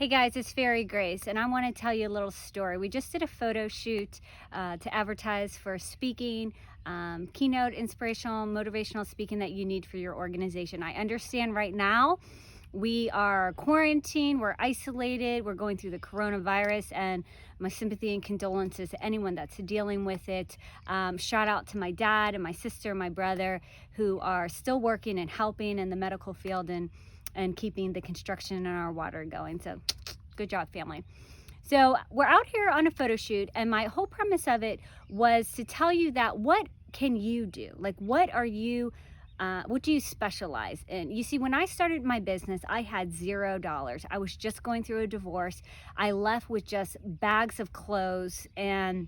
Hey guys, it's Fairy Grace, and I want to tell you a little story. We just did a photo shoot to advertise for speaking, keynote, inspirational, motivational speaking that you need for your organization. I understand right now we are quarantined, we're isolated, we're going through the coronavirus, and my sympathy and condolences to anyone that's dealing with it. Shout out to my dad and my sister, my brother, who are still working and helping in the medical field and keeping the construction and our water going. So good job, family. So we're out here on a photo shoot, and my whole premise of it was to tell you that what can you do? Like, what do you specialize in? You see, when I started my business, I had $0. I was just going through a divorce. I left with just bags of clothes and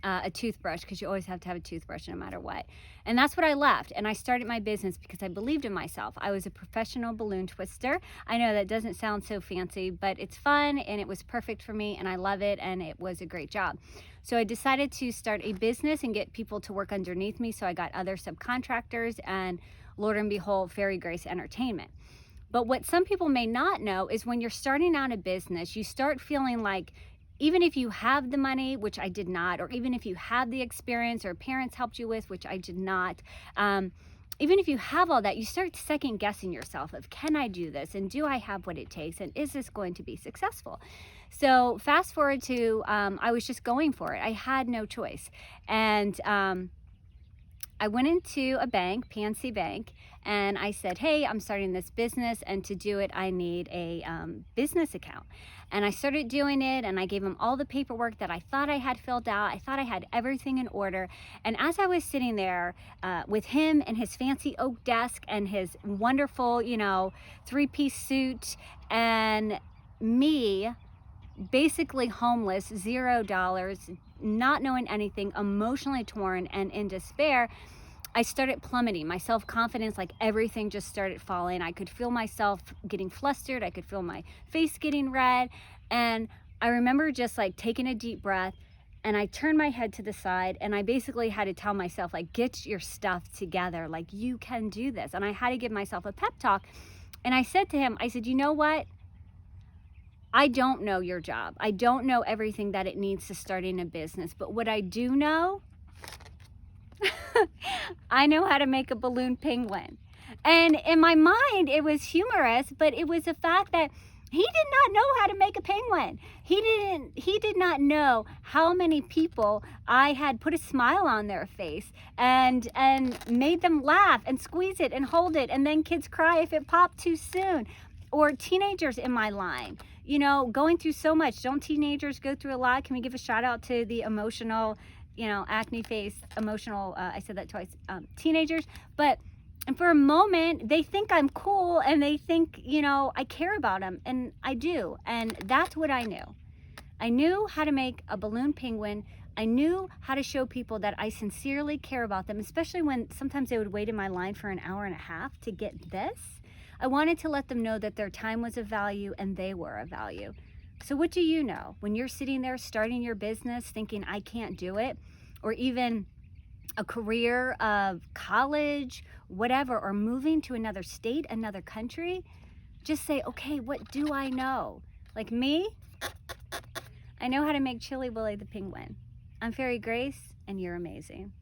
a toothbrush, because you always have to have a toothbrush no matter what. And that's what I left. And I started my business because I believed in myself. I was a professional balloon twister. I know that doesn't sound so fancy, but it's fun and it was perfect for me and I love it and it was a great job. So I decided to start a business and get people to work underneath me. So I got other subcontractors, and Lord and behold, Fairy Grace Entertainment. But what some people may not know is when you're starting out a business, you start feeling like, even if you have the money, which I did not, or even if you have the experience or parents helped you with, which I did not, even if you have all that, you start second guessing yourself of, can I do this? And do I have what it takes? And is this going to be successful? So fast forward to, I was just going for it. I had no choice. And I went into a bank, PNC Bank, and I said, hey, I'm starting this business, and to do it, I need a business account. And I started doing it, and I gave him all the paperwork that I thought I had filled out. I thought I had everything in order. And as I was sitting there with him and his fancy oak desk and his wonderful, three-piece suit, and me, basically homeless, $0, not knowing anything, emotionally torn and in despair, I started plummeting. My self-confidence, like everything just started falling. I could feel myself getting flustered. I could feel my face getting red. And I remember just like taking a deep breath, and I turned my head to the side, and I basically had to tell myself, like, get your stuff together. Like, you can do this. And I had to give myself a pep talk. And I said to him, I said, you know what? I don't know your job. I don't know everything that it needs to starting a business, but what I do know, I know how to make a balloon penguin. And in my mind, it was humorous, but it was the fact that he did not know how to make a penguin. He did not know how many people I had put a smile on their face and made them laugh and squeeze it and hold it, and then kids cry if it popped too soon. Or teenagers in my line, going through so much. Don't teenagers go through a lot? Can we give a shout out to the emotional, acne face, emotional, I said that twice, teenagers. And for a moment, they think I'm cool, and they think, I care about them, and I do. And that's what I knew. I knew how to make a balloon penguin. I knew how to show people that I sincerely care about them, especially when sometimes they would wait in my line for an hour and a half to get this. I wanted to let them know that their time was of value and they were of value. So what do you know? When you're sitting there starting your business thinking, I can't do it, or even a career of college, whatever, or moving to another state, another country, just say, okay, what do I know? Like me, I know how to make Chili Willy the penguin. I'm Fairy Grace, and you're amazing.